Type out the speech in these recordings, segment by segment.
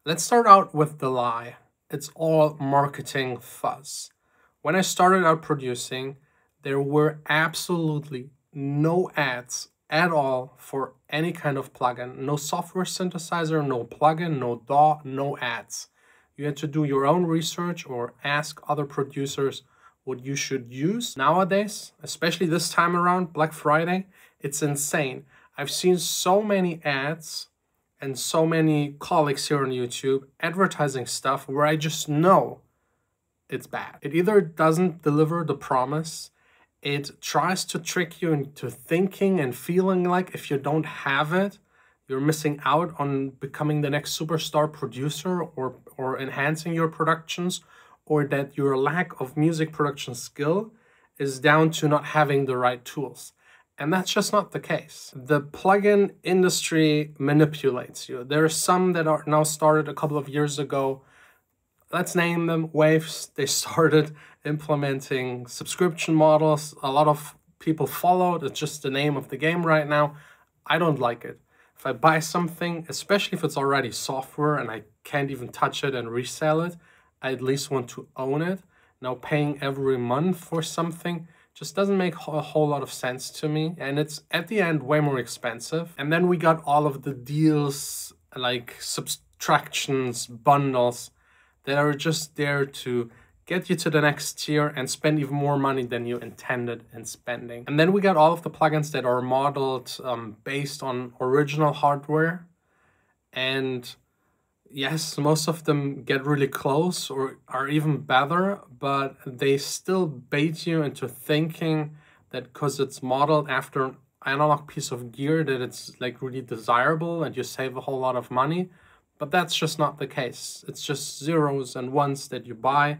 Let's start out with the lie. It's all marketing fuzz. When I started out producing, there were absolutely no ads at all for any kind of plugin. No software synthesizer, no plugin, no DAW, no ads. You had to do your own research or ask other producers what you should use. Nowadays, especially this time around, Black Friday, it's insane. I've seen so many ads and so many colleagues here on YouTube advertising stuff where I just know it's bad. It either doesn't deliver the promise, it tries to trick you into thinking and feeling like if you don't have it, you're missing out on becoming the next superstar producer or enhancing your productions, or that your lack of music production skill is down to not having the right tools. And that's just not the case. The plugin industry manipulates you. There are some that are now started a couple of years ago. Let's name them Waves. They started implementing subscription models. A lot of people followed. It's just the name of the game right now. I don't like it. If I buy something, especially if it's already software and I can't even touch it and resell it, I at least want to own it. Now paying every month for something just doesn't make a whole lot of sense to me. And it's at the end way more expensive. And then we got all of the deals like subtractions, bundles that are just there to get you to the next tier and spend even more money than you intended in spending. And then we got all of the plugins that are modeled based on original hardware. And yes, most of them get really close or are even better, but they still bait you into thinking that because it's modeled after an analog piece of gear that it's like really desirable and you save a whole lot of money. But that's just not the case. It's just zeros and ones that you buy.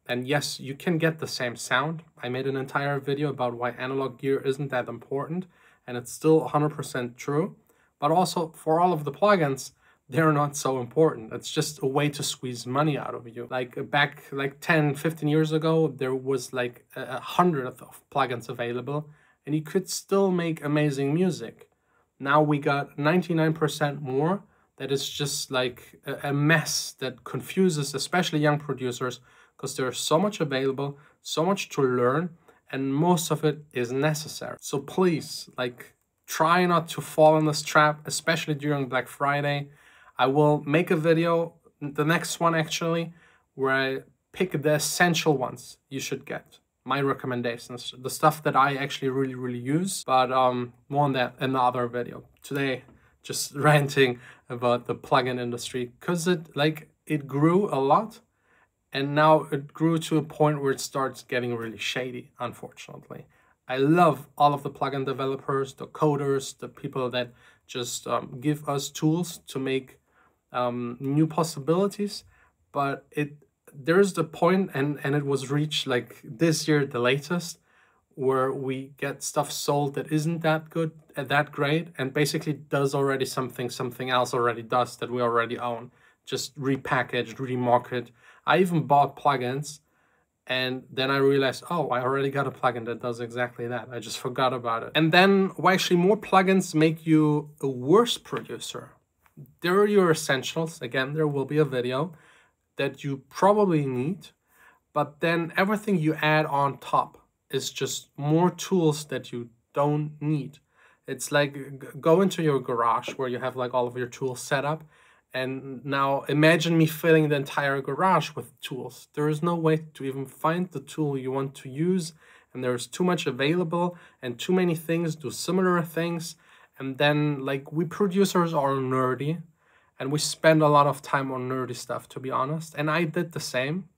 And yes, you can get the same sound. I made an entire video about why analog gear isn't that important, and it's still 100% true. But also for all of the plugins, they're not so important. It's just a way to squeeze money out of you. Like back like 10, 15 years ago, there was like 100 of plugins available and you could still make amazing music. Now we got 99% more that is just like a mess that confuses especially young producers because there's so much available, so much to learn, and most of it is necessary. So please, like, try not to fall in this trap, especially during Black Friday. I will make a video, the next one actually, where I pick the essential ones you should get. My recommendations, the stuff that I actually really use, but more on that in the other video. Today, just ranting about the plugin industry because it grew a lot and now it grew to a point where it starts getting really shady, unfortunately. I love all of the plugin developers, the coders, the people that just give us tools to make new possibilities, but there's the point, and it was reached like this year, the latest, where we get stuff sold that isn't that good, that great, and basically does already something else already does that we already own, just repackaged, remarketed. I even bought plugins, and then I realized, oh, I already got a plugin that does exactly that. I just forgot about it. And then, well, actually, more plugins make you a worse producer. There are your essentials. Again, there will be a video that you probably need, but then everything you add on top is just more tools that you don't need. It's like go into your garage where you have like all of your tools set up, and now imagine me filling the entire garage with tools. There is no way to even find the tool you want to use, and there's too much available and too many things do similar things. And then like we producers are nerdy and we spend a lot of time on nerdy stuff, to be honest. And I did the same.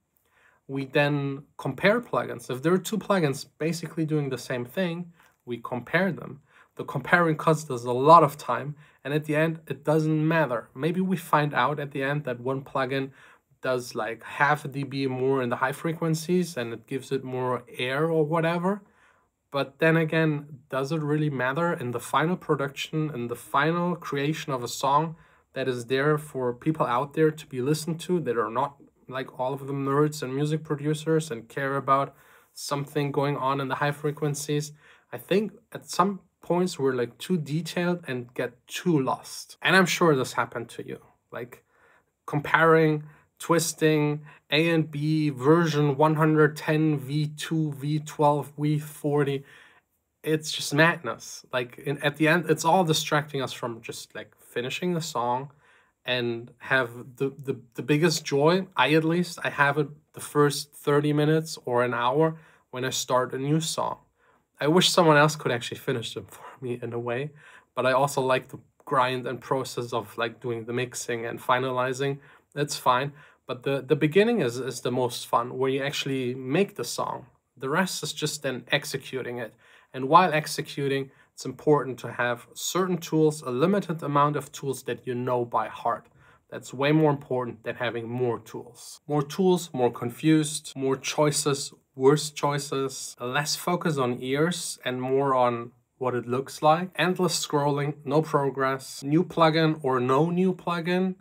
We then compare plugins. If there are two plugins basically doing the same thing, we compare them. The comparing costs us a lot of time, and at the end, it doesn't matter. Maybe we find out at the end that one plugin does like half a dB more in the high frequencies and it gives it more air or whatever. But then again, does it really matter in the final production, in the final creation of a song that is there for people out there to be listened to that are not like all of them nerds and music producers and care about something going on in the high frequencies? I think at some points we're like too detailed and get too lost. And I'm sure this happened to you. Like comparing, twisting, A and B, version 110, V2, V12, V40. It's just madness. Like at the end, it's all distracting us from just like finishing the song and have the biggest joy. At least, I have it the first 30 minutes or an hour when I start a new song. I wish someone else could actually finish them for me in a way, but I also like the grind and process of like doing the mixing and finalizing. That's fine. But the beginning is the most fun, where you actually make the song. The rest is just then executing it. And while executing, it's important to have certain tools, a limited amount of tools that you know by heart. That's way more important than having more tools. More tools, more confused, more choices, worse choices, less focus on ears and more on what it looks like. Endless scrolling, no progress, new plugin or no new plugin.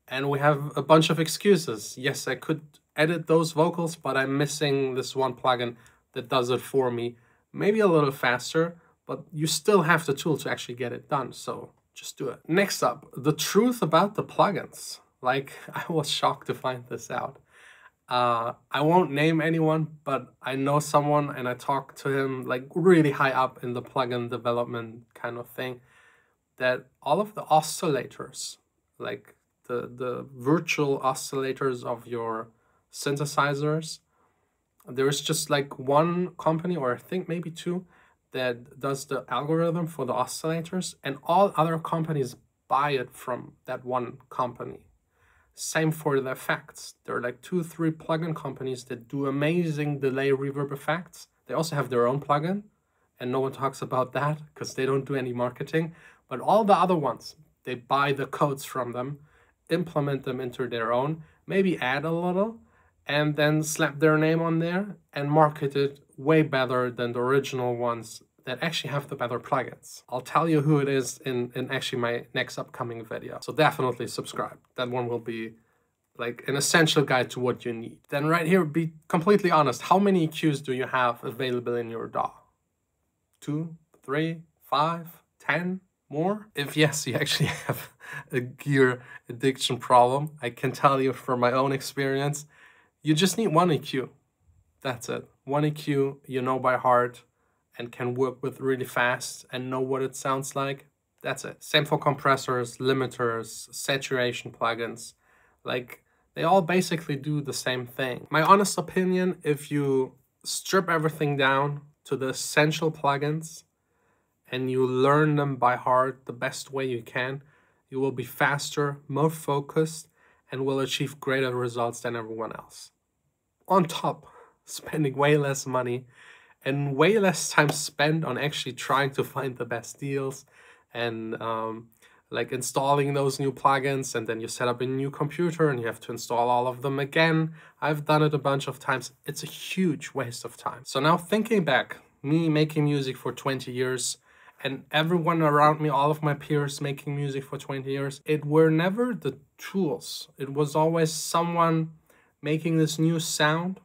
And we have a bunch of excuses. Yes, I could edit those vocals, but I'm missing this one plugin that does it for me. Maybe a little faster, but you still have the tool to actually get it done. So just do it. Next up, the truth about the plugins. Like, I was shocked to find this out. I won't name anyone, but I know someone and I talked to him like really high up in the plugin development kind of thing, that all of the oscillators, like the virtual oscillators of your synthesizers, there's just like one company, or I think maybe two, that does the algorithm for the oscillators, and all other companies buy it from that one company. Same for the effects. There are like 2-3 plugin companies that do amazing delay reverb effects. They also have their own plugin, and no one talks about that because they don't do any marketing. But all the other ones, they buy the codes from them, implement them into their own, maybe add a little, and then slap their name on there and market it way better than the original ones that actually have the better plugins. I'll tell you who it is in actually my next upcoming video. So definitely subscribe. That one will be like an essential guide to what you need. Then right here, be completely honest. How many EQs do you have available in your DAW? 2, 3, 5, 10 more? If yes, you actually have a gear addiction problem. I can tell you from my own experience, you just need one EQ. That's it. One EQ you know by heart and can work with really fast and know what it sounds like. That's it. Same for compressors, limiters, saturation plugins. Like, they all basically do the same thing. My honest opinion, if you strip everything down to the essential plugins and you learn them by heart the best way you can, you will be faster, more focused, and will achieve greater results than everyone else. On top, spending way less money and way less time spent on actually trying to find the best deals and like installing those new plugins, and then you set up a new computer and you have to install all of them again. I've done it a bunch of times. It's a huge waste of time. So now thinking back, me making music for 20 years and everyone around me, all of my peers making music for 20 years, it were never the tools. It was always someone making this new sound,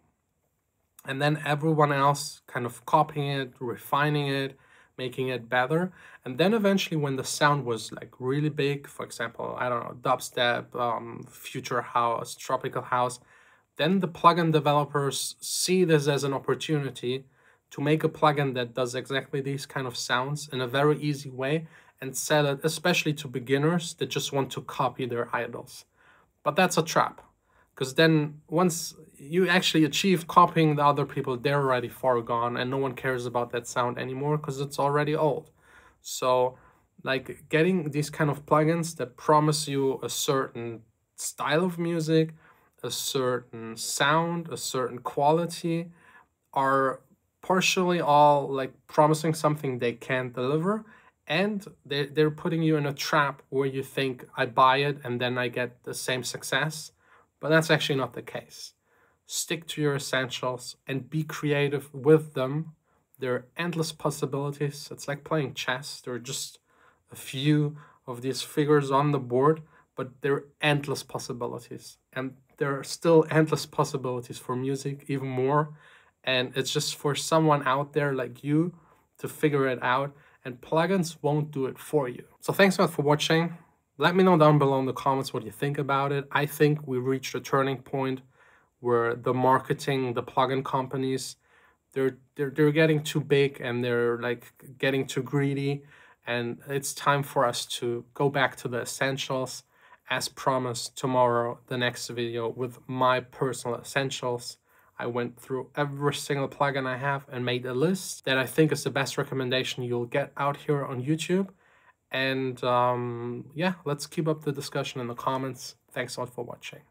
and then everyone else kind of copying it, refining it, making it better. And then eventually when the sound was like really big, for example, I don't know, dubstep, future house, tropical house, then the plugin developers see this as an opportunity to make a plugin that does exactly these kind of sounds in a very easy way and sell it, especially to beginners that just want to copy their idols. But that's a trap. Because then once you actually achieve copying the other people, they're already far gone and no one cares about that sound anymore because it's already old. So like getting these kind of plugins that promise you a certain style of music, a certain sound, a certain quality, are partially all like promising something they can't deliver, and they're putting you in a trap where you think, I buy it and then I get the same success. But that's actually not the case. Stick to your essentials and be creative with them. There are endless possibilities. It's like playing chess. There are just a few of these figures on the board, but there are endless possibilities. And there are still endless possibilities for music, even more. And it's just for someone out there like you to figure it out, and plugins won't do it for you. So thanks a lot for watching. Let me know down below in the comments what you think about it. I think we reached a turning point where the marketing, the plugin companies, they're getting too big and they're like getting too greedy, and it's time for us to go back to the essentials. As promised, tomorrow, the next video with my personal essentials. I went through every single plugin I have and made a list that I think is the best recommendation you'll get out here on YouTube. And yeah, let's keep up the discussion in the comments. Thanks a lot for watching.